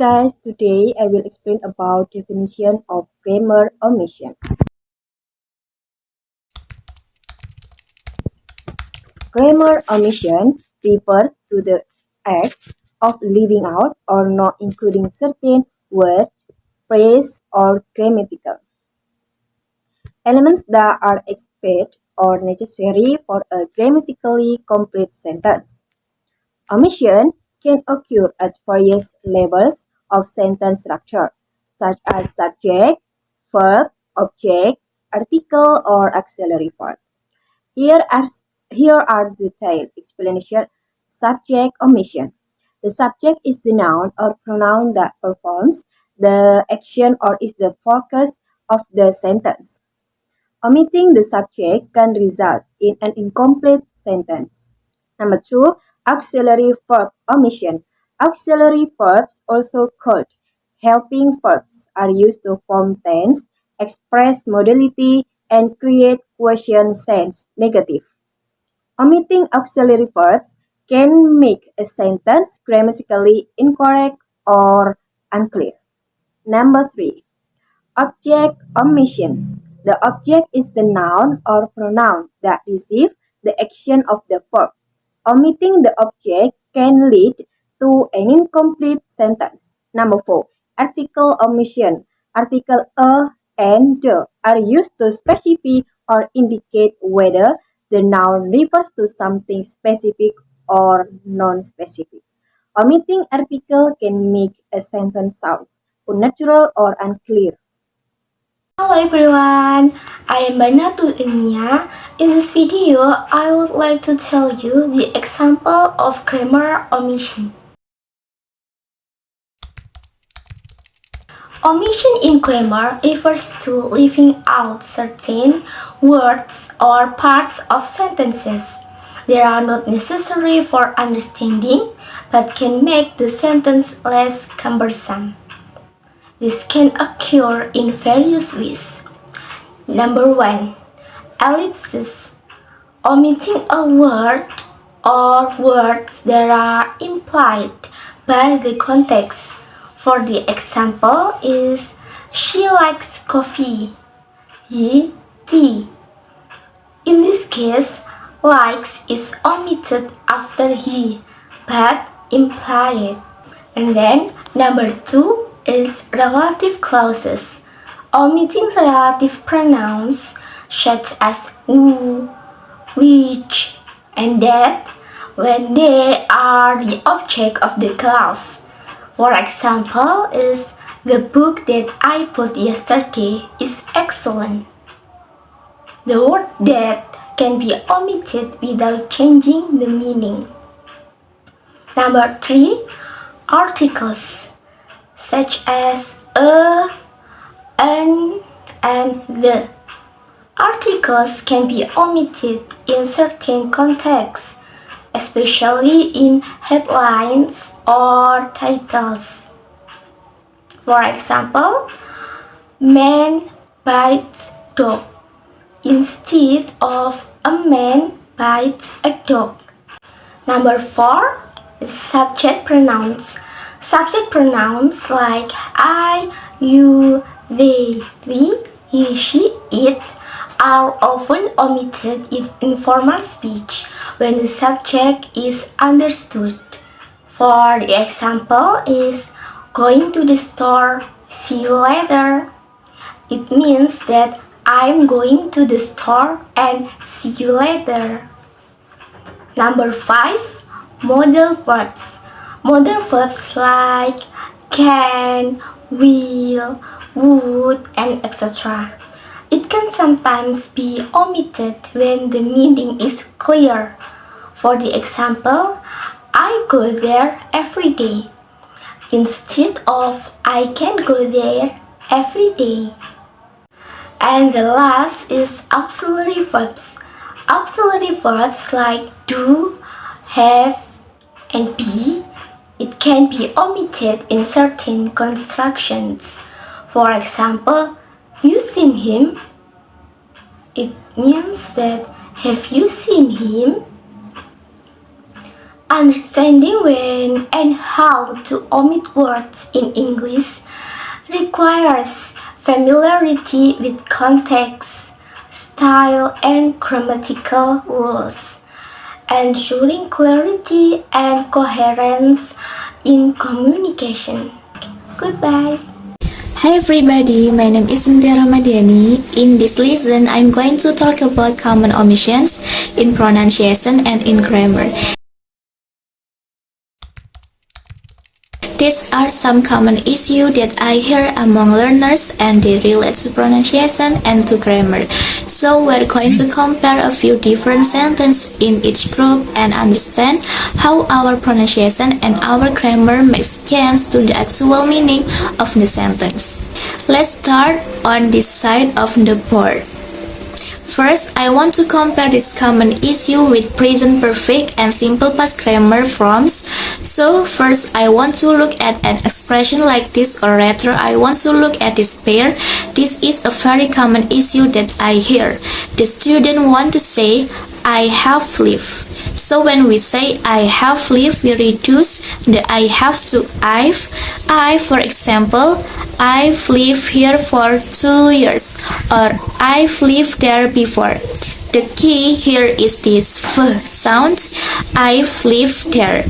guys, today I will explain about definition of grammar omission. Grammar omission refers to the act of leaving out or not including certain words, phrase, or grammatical elements that are expected or necessary for a grammatically complete sentence. Omission can occur at various levels of sentence structure, such as subject, verb, object, article, or auxiliary verb. Here are, here are detailed explanation. Subject omission. The subject is the noun or pronoun that performs the action or is the focus of the sentence. Omitting the subject can result in an incomplete sentence. Number two, auxiliary verb omission. Auxiliary verbs, also called helping verbs, are used to form tense, express modality, and create question sense negative. Omitting auxiliary verbs can make a sentence grammatically incorrect or unclear. Number three, object omission. The object is the noun or pronoun that receives the action of the verb. Omitting the object can lead to an incomplete sentence. Number four, article omission. Article a and the are used to specify or indicate whether the noun refers to something specific or non-specific. Omitting article can make a sentence sound unnatural or unclear. Hello everyone, I am Madinatul Ilmiyah. In this video, I would like to tell you the example of grammar omission. Omission in grammar refers to leaving out certain words or parts of sentences. They are not necessary for understanding, but can make the sentence less cumbersome. This can occur in various ways. Number 1. Ellipsis. Omitting a word or words that are implied by the context. For the example is she likes coffee, he tea. In this case, likes is omitted after he, but implied. And then number 2 is relative clauses. Omitting relative pronouns such as who, which, and that when they are the object of the clause. For example is the book that I bought yesterday is excellent. The word that can be omitted without changing the meaning. Number 3, articles such as a, an, and the. Articles can be omitted in certain contexts, especially in headlines or titles. For example, man bites dog instead of a man bites a dog. Number 4 is subject pronouns. Subject pronouns like I, you, they, we, he, she, it are often omitted in informal speech when the subject is understood. For the example is going to the store, see you later. It means that I'm going to the store and see you later. Number 5, modal verbs. Modal verbs like can, will, would, and etc. It can sometimes be omitted when the meaning is clear. For the example, I go there every day instead of I can go there every day. And the last is auxiliary verbs. Auxiliary verbs like do, have, and be. It can be omitted in certain constructions. For example, you seen him? It means that have you seen him? Understanding when and how to omit words in English requires familiarity with context, style, and grammatical rules, ensuring clarity and coherence in communication. Goodbye. Hi everybody, my name is Sintya Ramadhani. In this lesson, I'm going to talk about common omissions in pronunciation and in grammar. These are some common issues that I hear among learners and they relate to pronunciation and to grammar. So we're going to compare a few different sentences in each group and understand how our pronunciation and our grammar makes change to the actual meaning of the sentence. Let's start on this side of the board. First, I want to compare this common issue with present perfect and simple past grammar forms. So first, I want to look at an expression like this, or rather, I want to look at this pair. This is a very common issue that I hear. The student want to say, I have lived. So when we say I have lived, we reduce the I have to I've. I, for example, I've lived here for 2 years, or I've lived there before. The key here is this V sound. I've lived there.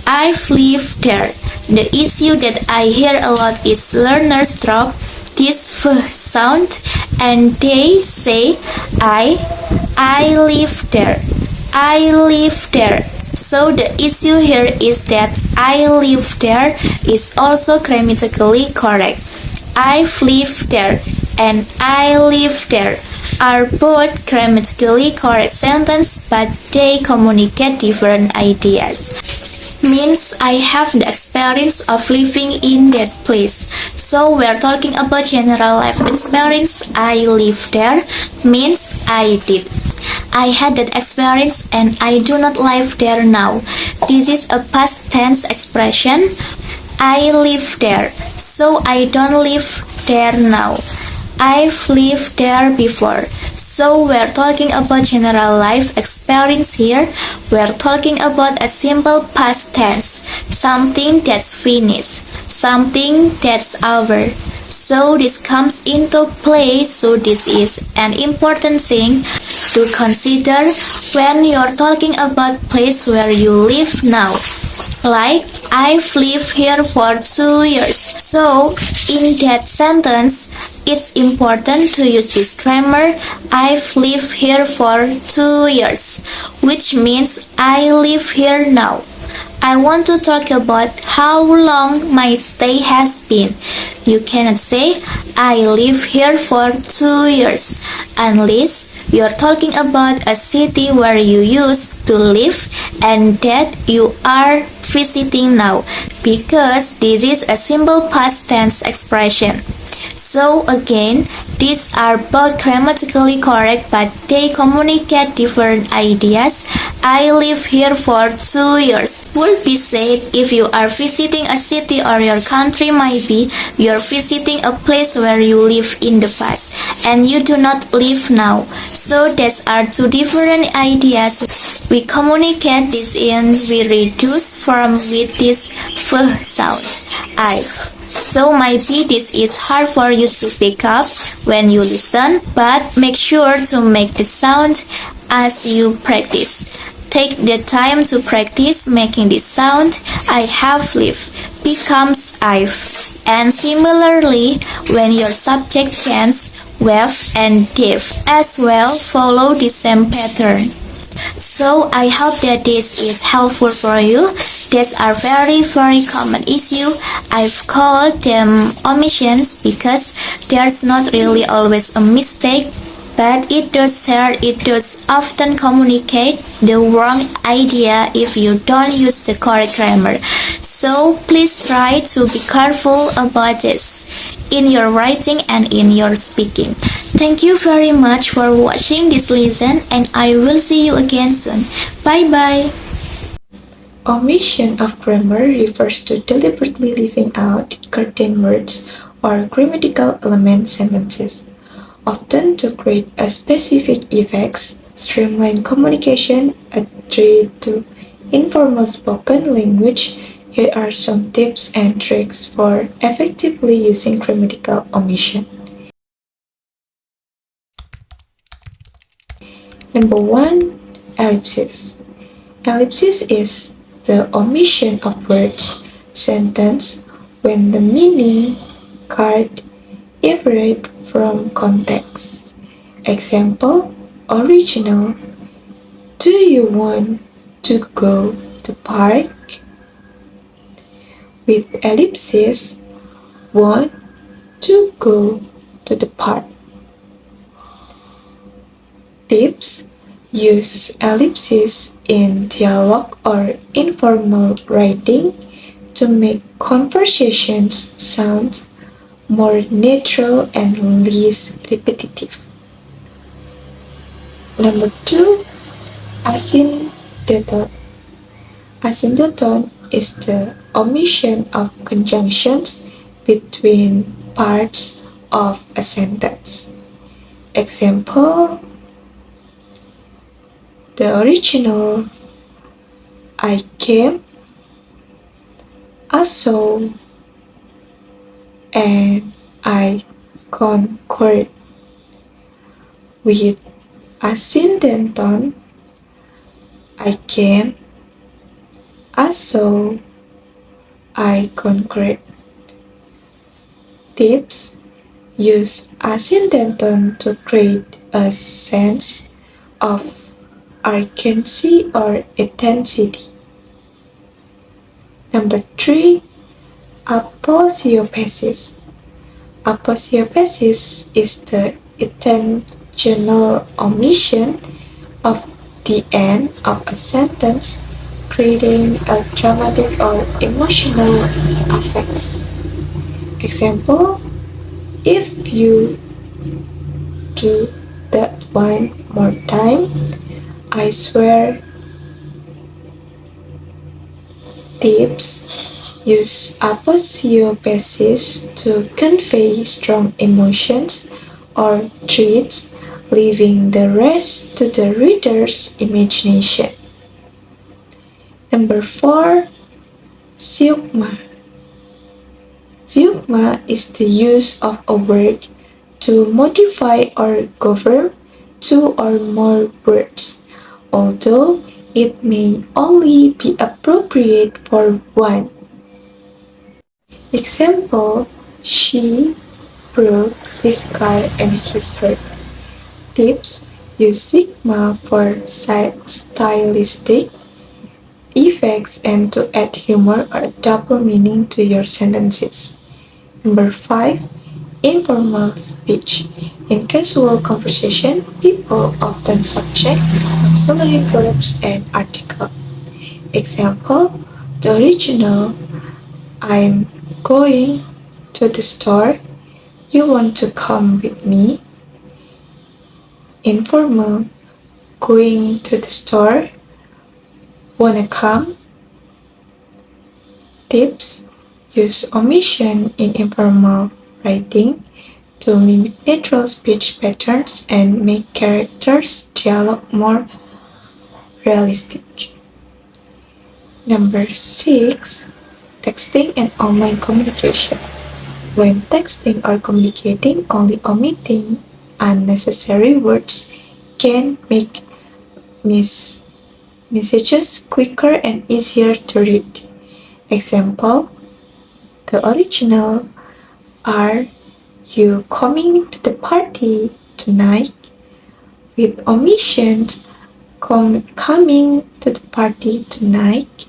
I've lived there. The issue that I hear a lot is learners drop this V sound and they say I live there. I live there. So the issue here is that I live there is also grammatically correct. I've lived there and I live there are both grammatically correct sentences, but they communicate different ideas. Means I have the experience of living in that place. So we're talking about general life experience. I live there means I did. I had that experience and I do not live there now. This is a past tense expression. I live there, so I don't live there now. I've lived there before. So we're talking about general life experience here. We're talking about a simple past tense, something that's finished, something that's over. So this comes into play, so this is an important thing to consider when you're talking about place where you live now. Like, I've lived here for 2 years. So, in that sentence, it's important to use this grammar, I've lived here for 2 years, which means I live here now. I want to talk about how long my stay has been. You cannot say, I live here for 2 years, unless you're talking about a city where you used to live and that you are visiting now, because this is a simple past tense expression. So again, these are both grammatically correct, but they communicate different ideas. I live here for 2 years would be said if you are visiting a city or your country, might be you're visiting a place where you live in the past and you do not live now. So these are two different ideas. We communicate this in, we reduce form with this V sound, I've. So maybe this is hard for you to pick up when you listen, but make sure to make the sound as you practice. Take the time to practice making this sound. I have lived becomes I've. And similarly, when your subject changes, have and div as well follow the same pattern. So I hope that this is helpful for you. These are very common issue. I've called them omissions because there's not really always a mistake, but it does often communicate the wrong idea if you don't use the correct grammar. So please try to be careful about this in your writing and in your speaking. Thank you very much for watching this lesson, and I will see you again soon. Bye bye. Omission of grammar refers to deliberately leaving out certain words or grammatical element sentences, often to create a specific effects, streamline communication, adhere to Informal spoken language. Here are some tips and tricks for effectively using grammatical omission. Number one, ellipsis. Ellipsis is the omission of words, sentence when the meaning card evaporate from context. Example, original. Do you want to go to park? With ellipsis, want to go to the park. Tips: use ellipses in dialogue or informal writing to make conversations sound more natural and less repetitive. Number two, asyndeton. Asyndeton is the omission of conjunctions between parts of a sentence. Example, the original I came, I saw, and I conquered. With asyndeton, I came, I saw, I conquered. Tips: use asyndeton to create a sense of urgency or intensity. Number three, aposiopesis. Aposiopesis is the intentional omission of the end of a sentence, creating a dramatic or emotional effects. Example, if you do that one more time, I swear. Tips: use aposiopesis to convey strong emotions or traits, leaving the rest to the reader's imagination. Number four, zeugma. Zeugma is the use of a word to modify or cover two or more words, although it may only be appropriate for one. Example, she broke his car and he's hurt. Tips: use sigma for stylistic effects and to add humor or double meaning to your sentences. Number five, informal speech. In casual conversation, people often subject auxiliary verbs and article. Example, the original I'm going to the store. You want to come with me? Informal, going to the store. Wanna come? Tips: use omission in informal writing to mimic natural speech patterns and make characters' dialogue more realistic. Number six, texting and online communication. When texting or communicating, only omitting unnecessary words can make messages quicker and easier to read. Example, the original, are you coming to the party tonight? With omissions, coming to the party tonight.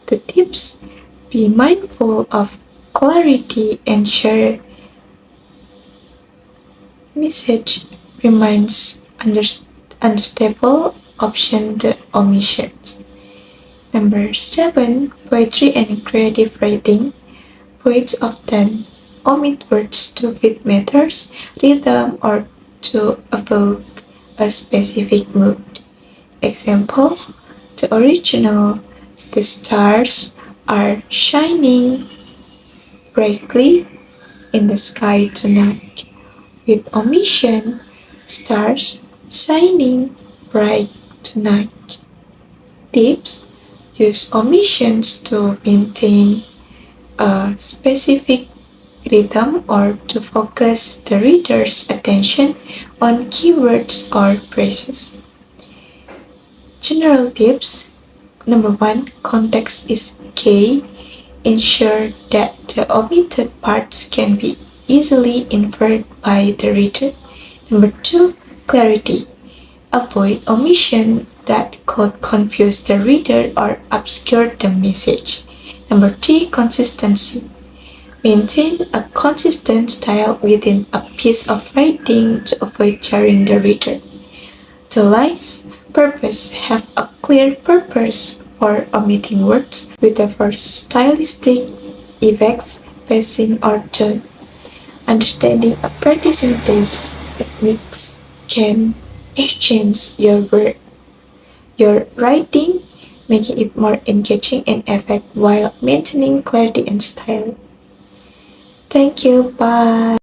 The tips: be mindful of clarity and share message remains understandable option the omissions. Number seven, poetry and creative writing. Poets often omit words to fit matters, rhythm, or to evoke a specific mood. Example, the original, the stars are shining brightly in the sky tonight. With omission, stars shining bright tonight. Tips: use omissions to maintain a specific rhythm or to focus the reader's attention on keywords or phrases. General tips: number one, context is key. Ensure that the omitted parts can be easily inferred by the reader. Number two, clarity. Avoid omission that could confuse the reader or obscure the message. Number three, consistency. Maintain a consistent style within a piece of writing to avoid jarring the reader. The lines purpose have a clear purpose for omitting words with the first stylistic effects, pacing, or tone. Understanding and practicing these techniques can exchange your writing, making it more engaging and effective while maintaining clarity and style. Thank you. Bye.